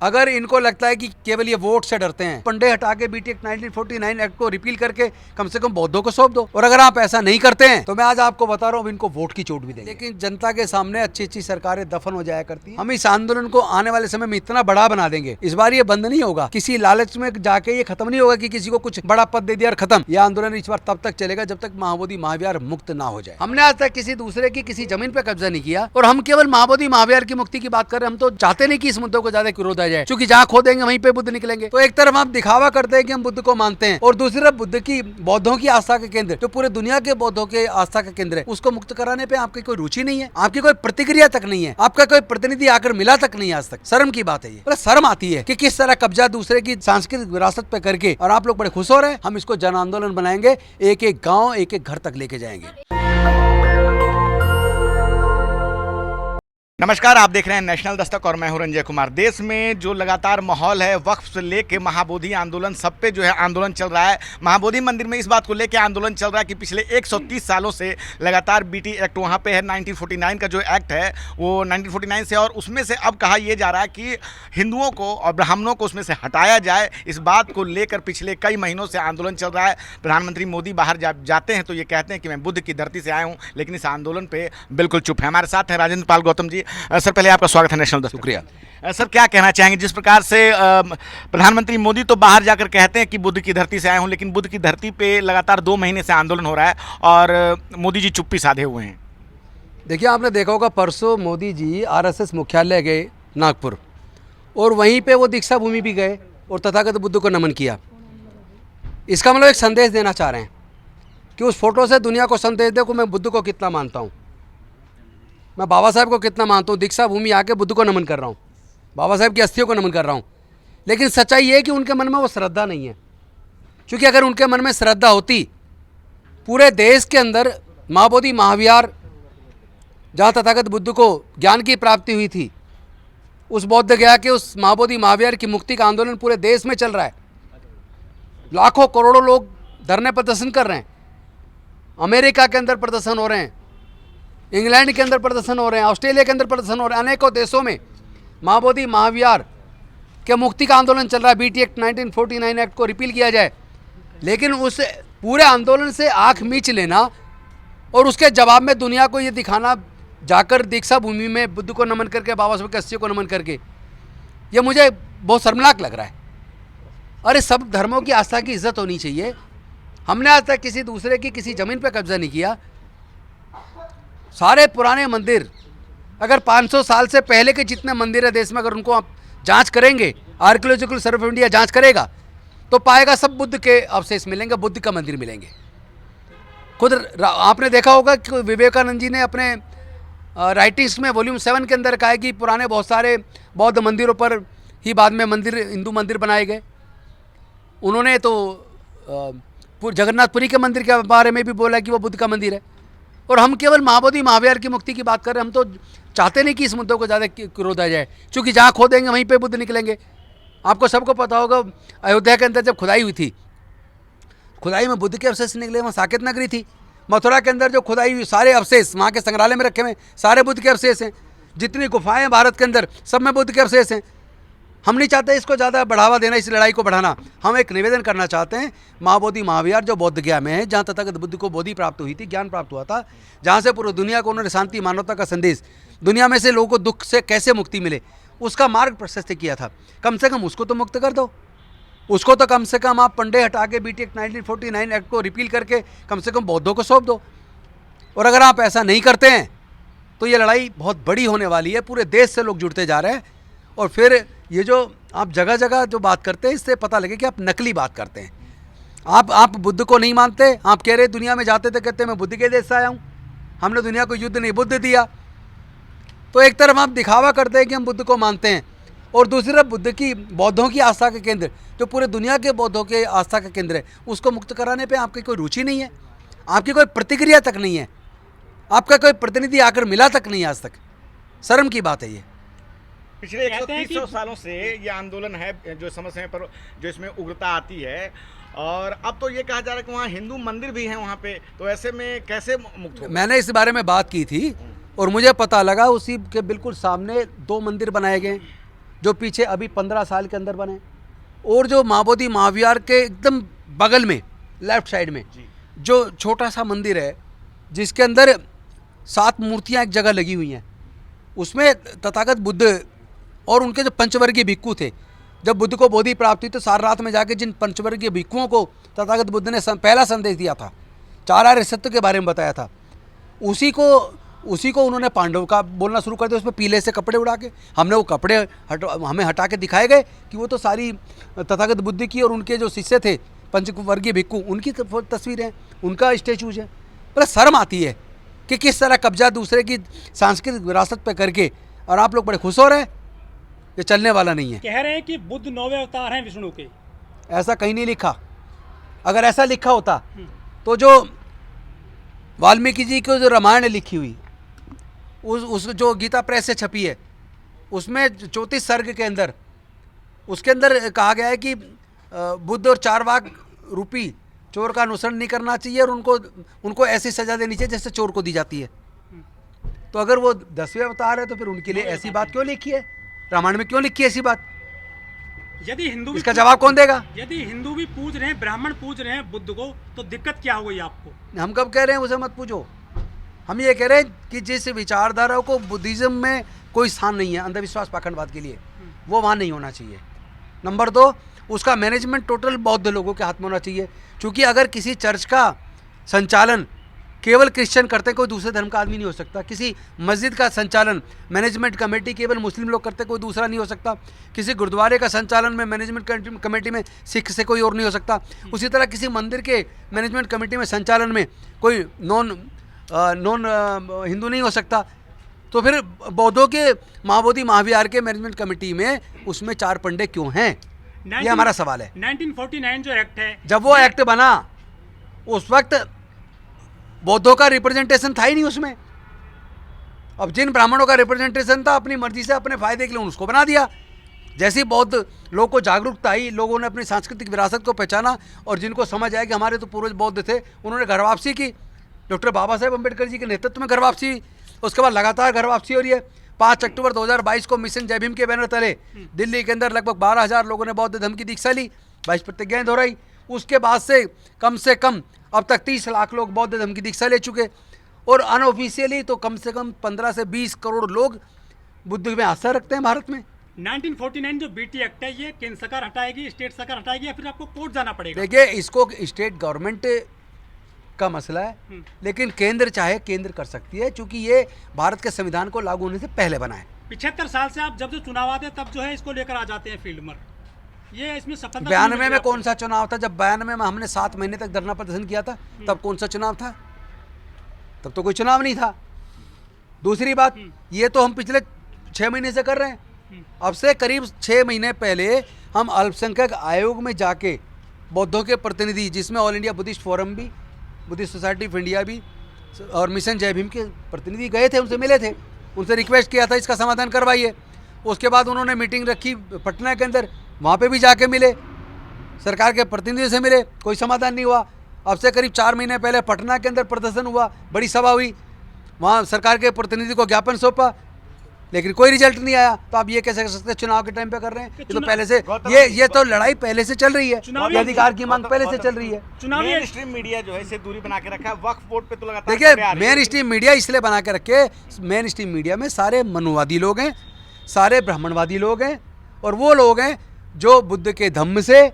अगर इनको लगता है कि केवल ये वोट से डरते हैं, पंडे हटा के बीटी एक्ट 1949 एक्ट को रिपील करके कम से कम बौद्धों को सौंप दो। और अगर आप ऐसा नहीं करते हैं तो मैं आज आपको बता रहा हूँ इनको वोट की चोट भी देंगे। लेकिन जनता के सामने अच्छी अच्छी सरकारें दफन हो जाया करती हैं। हम इस आंदोलन को आने वाले समय में इतना बड़ा बना देंगे, इस बार ये बंद नहीं होगा। किसी लालच में जाके ये खत्म नहीं होगा कि किसी को कुछ बड़ा पद दे दिया और खत्म। यह आंदोलन इस बार तब तक चलेगा जब तक महाबोधि महाविहार मुक्त ना हो जाए। हमने आज तक किसी दूसरे की किसी जमीन पे कब्जा नहीं किया और हम केवल महाबोधि महाविहार की मुक्ति की बात कर रहे हैं। हम तो चाहते नहीं कि इस मुद्दे को ज्यादा विरोध आ जाए, क्योंकि जहाँ खो देंगे वहीं पे बुद्ध निकलेंगे। तो एक तरफ हम दिखावा करते हैं कि हम बुद्ध को मानते हैं और दूसरी तरफ बुद्ध की बौद्धों की आस्था के केंद्र, जो पूरे दुनिया के बौद्धों के आस्था का केंद्र है, उसको मुक्त कराने पे आपकी कोई रुचि नहीं है, आपकी कोई प्रतिक्रिया तक नहीं है, आपका कोई प्रतिनिधि आकर मिला तक नहीं आज तक। शर्म की बात है ये। शर्म आती है कि किस तरह कब्जा दूसरे की सांस्कृतिक विरासत पे करके, और आप लोग बड़े खुश हो रहे हैं। हम इसको जन आंदोलन बनाएंगे, एक एक गाँव एक एक घर तक लेके जाएंगे। नमस्कार, आप देख रहे हैं नेशनल दस्तक और मैं हूं रंजय कुमार। देश में जो लगातार माहौल है वक्फ से लेके महाबोधि आंदोलन, सब पे जो है आंदोलन चल रहा है। महाबोधि मंदिर में इस बात को लेके आंदोलन चल रहा है कि पिछले 130 सालों से लगातार बीटी एक्ट वहाँ पे है, 1949 का जो एक्ट है वो 1949 से, और उसमें से अब कहा यह जा रहा है कि हिंदुओं को और ब्राह्मणों को उसमें से हटाया जाए। इस बात को लेकर पिछले कई महीनों से आंदोलन चल रहा है। प्रधानमंत्री मोदी बाहर जाते हैं तो ये कहते हैं कि मैं बुद्ध की धरती से आया हूँ, लेकिन इस आंदोलन पर बिल्कुल चुप है। हमारे साथ हैं राजेंद्र पाल गौतम जी। सर, पहले आपका स्वागत है नेशनल दस्तक। शुक्रिया। सर, क्या कहना चाहेंगे जिस प्रकार से प्रधानमंत्री मोदी तो बाहर जाकर कहते हैं कि बुद्ध की धरती से आए हूं, लेकिन बुद्ध की धरती पे लगातार 2 महीने से आंदोलन हो रहा है और मोदी जी चुप्पी साधे हुए हैं। देखिए, आपने देखा होगा परसों मोदी जी आरएसएस मुख्यालय गए नागपुर, और वहीं पे वो दीक्षा भूमि भी गए और तथागत बुद्ध को नमन किया। इसका मतलब एक संदेश देना चाह रहे हैं कि उस फोटो से दुनिया को संदेश दे कि मैं बुद्ध को कितना मानता हूँ, मैं बाबा साहब को कितना मानता हूँ। दीक्षा भूमि आके बुद्ध को नमन कर रहा हूँ, बाबा साहब की अस्थियों को नमन कर रहा हूँ। लेकिन सच्चाई ये है कि उनके मन में वो श्रद्धा नहीं है, क्योंकि अगर उनके मन में श्रद्धा होती, पूरे देश के अंदर महाबोधि महाविहार जहाँ तथागत बुद्ध को ज्ञान की प्राप्ति हुई थी, उस बौद्ध गया के उस महाबोधि महाविहार की मुक्ति का आंदोलन पूरे देश में चल रहा है। लाखों करोड़ों लोग धरने प्रदर्शन कर रहे हैं। अमेरिका के अंदर प्रदर्शन हो रहे हैं, इंग्लैंड के अंदर प्रदर्शन हो रहे हैं, ऑस्ट्रेलिया के अंदर प्रदर्शन हो रहे हैं, अनेकों देशों में महाबोधि महाविहार के मुक्ति का आंदोलन चल रहा है। बीटी एक्ट 1949 एक्ट को रिपील किया जाए, लेकिन उस पूरे आंदोलन से आंख मीच लेना और उसके जवाब में दुनिया को ये दिखाना, जाकर दीक्षा भूमि में बुद्ध को नमन करके, बाबा साहब की अस्थियों को नमन करके, ये मुझे बहुत शर्मनाक लग रहा है। अरे, सब धर्मों की आस्था की इज्जत होनी चाहिए। हमने आज तक किसी दूसरे की किसी ज़मीन पर कब्जा नहीं किया। सारे पुराने मंदिर, अगर 500 साल से पहले के जितने मंदिर है देश में, अगर उनको आप जांच करेंगे, आर्कियोलॉजिकल सर्वे ऑफ इंडिया जांच करेगा तो पाएगा सब बुद्ध के अवशेष मिलेंगे, बुद्ध का मंदिर मिलेंगे। खुद आपने देखा होगा कि विवेकानंद जी ने अपने राइटिंग्स में वॉल्यूम 7 के अंदर कहा है कि पुराने बहुत सारे बौद्ध मंदिरों पर ही बाद में हिंदू मंदिर बनाए गए। उन्होंने तो जगन्नाथपुरी के मंदिर के बारे में भी बोला कि वो बुद्ध का मंदिर है। और हम केवल महाबोधि महाविहार की मुक्ति की बात कर रहे हैं। हम तो चाहते नहीं कि इस मुद्दे को ज़्यादा विरोध आ जाए, क्योंकि जहाँ खो देंगे वहीं पे बुद्ध निकलेंगे। आपको सबको पता होगा, अयोध्या के अंदर जब खुदाई हुई थी, खुदाई में बुद्ध के अवशेष निकले। वहाँ साकेत नगरी थी, मथुरा के अंदर जो खुदाई हुई, सारे अवशेष वहाँ के संग्रहालय में रखे हुए सारे बुद्ध के अवशेष हैं। जितनी गुफाएँ हैं भारत के अंदर, सब में बुद्ध के अवशेष हैं। हम नहीं चाहते इसको ज़्यादा बढ़ावा देना, इस लड़ाई को बढ़ाना। हम एक निवेदन करना चाहते हैं, महाबोधि महाविहार जो बोध गया में है, जहाँ तथागत बुद्ध को बोधि प्राप्त हुई थी, ज्ञान प्राप्त हुआ था, जहाँ से पूरी दुनिया को उन्होंने शांति मानवता का संदेश, दुनिया में से लोगों को दुख से कैसे मुक्ति मिले, उसका मार्ग प्रशस्त किया था। कम से कम उसको तो मुक्त कर दो। उसको तो कम से कम आप पंडे हटा के बीटी एक्ट 1949 एक्ट को रिपील करके कम से कम बौद्धों को सौंप दो। और अगर आप ऐसा नहीं करते हैं तो ये लड़ाई बहुत बड़ी होने वाली है। पूरे देश से लोग जुड़ते जा रहे हैं, और फिर ये जो आप जगह जगह जो बात करते हैं, इससे पता लगे कि आप नकली बात करते हैं। आप बुद्ध को नहीं मानते। आप कह रहे दुनिया में जाते थे, कहते मैं बुद्ध के देश से आया हूँ, हमने दुनिया को युद्ध नहीं बुद्ध दिया। तो एक तरफ आप दिखावा करते हैं कि हम बुद्ध को मानते हैं, और दूसरी तरफ बुद्ध की बौद्धों की आस्था के केंद्र, जो पूरे दुनिया के बौद्धों के आस्था का केंद्र है, उसको मुक्त कराने पर आपकी कोई रुचि नहीं है, आपकी कोई प्रतिक्रिया तक नहीं है, आपका कोई प्रतिनिधि आकर मिला तक नहीं आज तक। शर्म की बात है ये। पिछले 130 सालों से ये आंदोलन है, जो समय समय पर जो इसमें उग्रता आती है, और अब तो ये कहा जा रहा है कि वहाँ हिंदू मंदिर भी हैं वहाँ पे, तो ऐसे में कैसे मुक्त हो? मैंने इस बारे में बात की थी और मुझे पता लगा उसी के बिल्कुल सामने 2 मंदिर बनाए गए, जो पीछे अभी 15 साल के अंदर बने, और जो महाबोधि महाविहार के एकदम बगल में लेफ्ट साइड में जो छोटा सा मंदिर है जिसके अंदर 7 मूर्तियां एक जगह लगी हुई हैं, उसमें तथागत बुद्ध और उनके जो पंचवर्गीय भिक्खु थे, जब बुद्ध को बोधि प्राप्त हुई तो सारनाथ में जाके जिन पंचवर्गीय भिक्खुओं को तथागत बुद्ध ने पहला संदेश दिया था, 4 आर्य सत्य के बारे में बताया था, उसी को उन्होंने पांडव का बोलना शुरू कर दिया, उसमें पीले से कपड़े उड़ा के। हमने वो कपड़े हमें हटा के दिखाए गए कि वो तो सारी तथागत बुद्ध की और उनके जो शिष्य थे पंचवर्गीय भिक्खु उनकी तस्वीरें हैं, उनका स्टेचूज है। पर शर्म आती है कि किस तरह कब्जा दूसरे की सांस्कृतिक विरासत पे करके, और आप लोग बड़े खुश हो रहे हैं, ये चलने वाला नहीं है। कह रहे हैं कि बुद्ध 9वें अवतार हैं विष्णु के। ऐसा कहीं नहीं लिखा। अगर ऐसा लिखा होता तो जो वाल्मीकि जी की जो रामायण लिखी हुई उस जो गीता प्रेस से छपी है उसमें 34 सर्ग के अंदर उसके अंदर कहा गया है कि बुद्ध और चारवाक रूपी चोर का अनुसरण नहीं करना चाहिए और उनको ऐसी सजा देनी चाहिए जैसे चोर को दी जाती है। तो अगर वो 10वें अवतार है तो फिर उनके लिए ऐसी बात क्यों लिखी है, रामायण में क्यों लिखी है ऐसी बात? यदि हिंदू इसका जवाब कौन देगा? यदि हिंदू भी पूज रहे हैं, ब्राह्मण पूज रहे हैं बुद्ध को, तो दिक्कत क्या हो गई आपको? हम कब कह रहे हैं उसे मत पूछो। हम ये कह रहे हैं कि जिस विचारधारा को बुद्धिज्म में कोई स्थान नहीं है अंधविश्वास पाखंडवाद के लिए, वो वहाँ नहीं होना चाहिए। नंबर 2, उसका मैनेजमेंट टोटल बौद्ध लोगों के हाथ में होना चाहिए, क्योंकि अगर किसी चर्च का संचालन केवल क्रिश्चियन करते, कोई दूसरे धर्म का आदमी नहीं हो सकता। किसी मस्जिद का संचालन मैनेजमेंट कमेटी केवल मुस्लिम लोग करते, कोई दूसरा नहीं हो सकता। किसी गुरुद्वारे का संचालन में मैनेजमेंट कमेटी में सिख से कोई और नहीं हो सकता। उसी तरह किसी मंदिर के मैनेजमेंट कमेटी में संचालन में कोई नॉन हिंदू नहीं हो सकता। तो फिर बौद्धों के महाबोधि महाविहार के मैनेजमेंट कमेटी में उसमें 4 पंडे क्यों हैं? ये हमारा सवाल है। 1949 जो एक्ट है, जब वो एक्ट बना उस वक्त बौद्धों का रिप्रेजेंटेशन था ही नहीं उसमें। अब जिन ब्राह्मणों का रिप्रेजेंटेशन था अपनी मर्जी से अपने फायदे के लिए उसको बना दिया। जैसे बौद्ध लोगों को जागरूकता आई, लोगों ने अपनी सांस्कृतिक विरासत को पहचाना और जिनको समझ आया कि हमारे तो पूर्वज बौद्ध थे, उन्होंने घर वापसी की। डॉक्टर बाबा साहेब अम्बेडकर जी के नेतृत्व में घर वापसी हुई। उसके बाद लगातार घर वापसी हो रही है। 5 अक्टूबर 2022 को मिशन जय भीम के बैनर तले दिल्ली के अंदर लगभग 12,000 लोगों ने बौद्ध धर्म की दीक्षा ली, 22 प्रतिज्ञाएं दोहराई। उसके बाद से कम अब तक 30 लाख लोग बौद्ध धर्म की दीक्षा ले चुके, और अनऑफिशियली तो कम से कम 15 से 20 करोड़ लोग बुद्ध में आस्था रखते हैं भारत में। 1949 जो बीटी एक्ट है, ये केंद्र सरकार हटाएगी, स्टेट सरकार हटाएगी, या फिर आपको कोर्ट जाना पड़ेगा? देखिए, इसको स्टेट गवर्नमेंट का मसला है, लेकिन केंद्र चाहे केंद्र कर सकती है, क्योंकि ये भारत के संविधान को लागू होने से पहले बना है। 75 साल से आप जब जो चुनाव आते हैं तब जो है इसको लेकर आ जाते हैं फील्ड में। ये इसमें सफलता 92 में कौन सा चुनाव था? जब 92 में हमने 7 महीने तक धरना प्रदर्शन किया था, तब कौन सा चुनाव था? तब तो कोई चुनाव नहीं था। दूसरी बात, ये तो हम पिछले 6 महीने से कर रहे हैं। अब से करीब 6 महीने पहले हम अल्पसंख्यक आयोग में जाके बौद्धों के प्रतिनिधि, जिसमें ऑल इंडिया बुद्धिस्ट फोरम भी, बुद्धिस्ट सोसाइटी ऑफ इंडिया भी और मिशन जय भीम के प्रतिनिधि गए थे, उनसे मिले थे, उनसे रिक्वेस्ट किया था इसका समाधान करवाइए। उसके बाद उन्होंने मीटिंग रखी पटना के अंदर, वहाँ पे भी जाके मिले, सरकार के प्रतिनिधियों से मिले, कोई समाधान नहीं हुआ। अब से करीब 4 महीने पहले पटना के अंदर प्रदर्शन हुआ, बड़ी सभा हुई, वहाँ सरकार के प्रतिनिधि को ज्ञापन सौंपा, लेकिन कोई रिजल्ट नहीं आया। तो आप ये कैसे कर सकते हैं चुनाव के टाइम पे कर रहे हैं? ये तो पहले से ये तो लड़ाई पहले से चल रही है, अधिकार की मांग पहले से चल रही है। चुनावी स्ट्रीम मीडिया जो है इसे दूरी बना के रखा है, वक्फ बोर्ड पे तो लगातार देखिए, मेन स्ट्रीम मीडिया इसलिए बना के रखे, मेन स्ट्रीम मीडिया में सारे मनुवादी लोग हैं, सारे ब्राह्मणवादी लोग हैं, और वो लोग हैं जो बुद्ध के धम्म से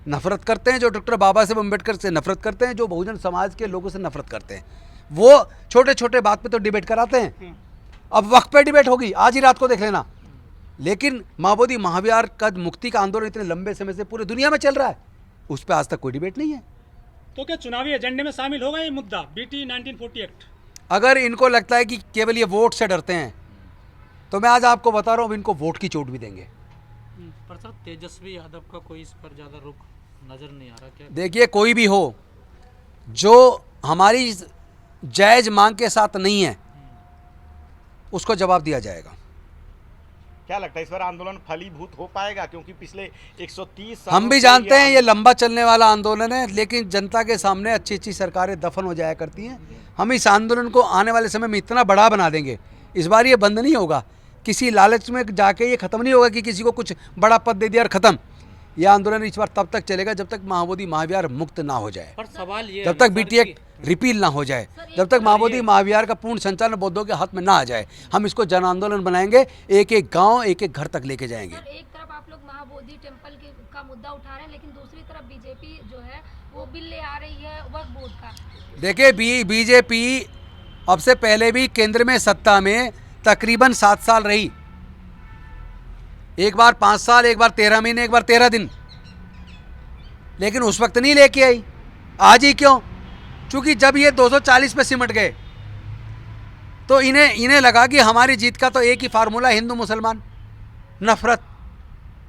नफरत करते हैं, जो डॉक्टर बाबा साहेब अम्बेडकर से नफरत करते हैं, जो बहुजन समाज के लोगों से नफरत करते हैं। वो छोटे छोटे बात पे तो डिबेट कराते हैं। अब वक्त पे डिबेट होगी, आज ही रात को देख लेना। लेकिन महाबोधि महाविहार का मुक्ति का आंदोलन इतने लंबे समय से पूरी दुनिया में चल रहा है, उस पर आज तक कोई डिबेट नहीं है। तो क्या चुनावी एजेंडे में शामिल होगा ये मुद्दा, बीटी 1940 एक्ट? अगर इनको लगता है कि केवल ये वोट से डरते हैं, तो मैं आज आपको बता रहा हूँ, इनको वोट की चोट भी देंगे। पर सर, तेजस्वी यादव का कोई इस पर ज़्यादा रुख नज़र नहीं आ रहा क्या? देखिए, कोई भी हो जो हमारी जायज़ मांग के साथ नहीं है, उसको जवाब दिया जाएगा। क्या लगता है इस बार आंदोलन फलीभूत हो पाएगा? क्योंकि पिछले 130 साल हम भी जानते हैं ये लंबा चलने वाला आंदोलन है, लेकिन जनता के सामने अच्छी अच्छी सरकारें दफन हो जाया करती हैं। हम इस आंदोलन को आने वाले समय में इतना बड़ा बना देंगे, इस बार ये बंद नहीं होगा। किसी लालच में जाके ये ख़त्म नहीं होगा कि किसी को कुछ बड़ा पद दे दिया और ख़त्म। यह आंदोलन इस बार तब तक चलेगा जब तक महाबोधि महाविहार मुक्त ना हो जाए, पर सवाल ये जब तक बीटी एक्ट रिपील ना हो जाए, जब तक महाबोधि महाविहार का पूर्ण संचालन बौद्धों के हाथ में ना आ जाए, हम इसको जन आंदोलन बनाएंगे, एक एक गांव एक एक घर तक लेके जाएंगे। सर, एक तरफ आप लोग महाबोधि टेम्पल का मुद्दा उठा रहे हैं, लेकिन दूसरी तरफ बीजेपी जो है वो बिल ले आ रही है वक्फ बोर्ड का। देखिए बीजेपी अब से पहले भी केंद्र में सत्ता में तकरीबन 7 साल रही, एक बार 5 साल, एक बार 13 महीने, एक बार 13 दिन, लेकिन उस वक्त नहीं लेके आई। आज ही क्यों? क्योंकि जब ये 240 पे सिमट गए तो इन्हें लगा कि हमारी जीत का तो एक ही फार्मूला, हिंदू मुसलमान नफरत,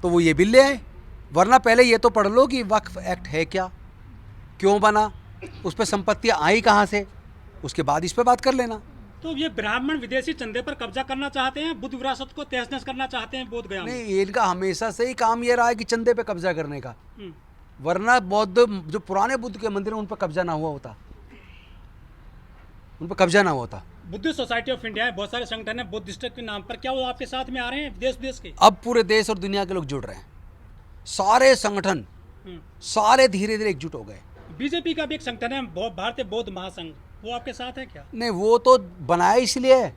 तो वो ये बिल ले आए। वरना पहले ये तो पढ़ लो कि वक्फ एक्ट है क्या, क्यों बना, उस पर संपत्तियाँ आई कहाँ से, उसके बाद इस पर बात कर लेना। तो ये ब्राह्मण विदेशी चंदे पर कब्जा करना चाहते हैं, बुद्ध विरासत को तहस नहस करना चाहते हैं बोध गया में। नहीं, इनका हमेशा से ही काम ये रहा है कि चंदे पे कब्जा करने का, वरना बौद्ध जो पुराने बुद्ध के मंदिर हैं उन पर कब्जा ना हुआ होता, उन पर कब्जा ना हुआ होता। बुद्धिस्ट सोसाइटी ऑफ इंडिया है, बहुत सारे संगठन है बुद्धिस्ट के नाम पर, क्या वो आपके साथ में आ रहे हैं देश विदेश के? अब पूरे देश और दुनिया के लोग जुड़ रहे हैं, सारे संगठन सारे धीरे धीरे एकजुट हो गए। बीजेपी का भी एक संगठन है भारतीय बौद्ध महासंघ, वो आपके साथ है क्या? नहीं, वो तो बनाया इसलिए है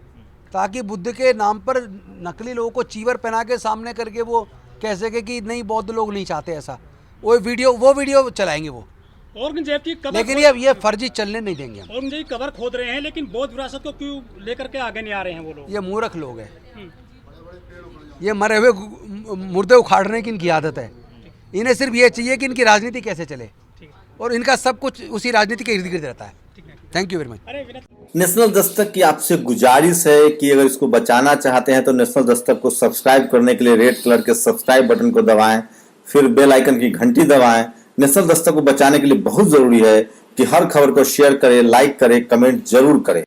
ताकि बुद्ध के नाम पर नकली लोगों को चीवर पहना के सामने करके वो कह सके कि नहीं, बौद्ध लोग नहीं चाहते ऐसा। वो वीडियो चलाएंगे वो, औरंगजेब की कबर, लेकिन ये फर्जी चलने नहीं देंगे हम। औरंगजेब की कबर खोद रहे हैं, लेकिन बौद्ध विरासत को क्यों लेकर के आगे नहीं आ रहे हैं वो लोग? ये मूर्ख लोग हैं, ये मरे हुए मुर्दे उखाड़ने की इनकी आदत है। इन्हें सिर्फ ये चाहिए कि इनकी राजनीति कैसे चले, और इनका सब कुछ उसी राजनीति के इर्द गिर्द रहता है। Thank you very much. National Dastak की आपसे गुजारिश है कि अगर इसको बचाना चाहते हैं तो नेशनल दस्तक को सब्सक्राइब करने के लिए रेड कलर के सब्सक्राइब बटन को दबाएं, फिर बेल आइकन की घंटी दबाएं। नेशनल दस्तक को बचाने के लिए बहुत जरूरी है कि हर खबर को शेयर करें, लाइक करें, कमेंट जरूर करें।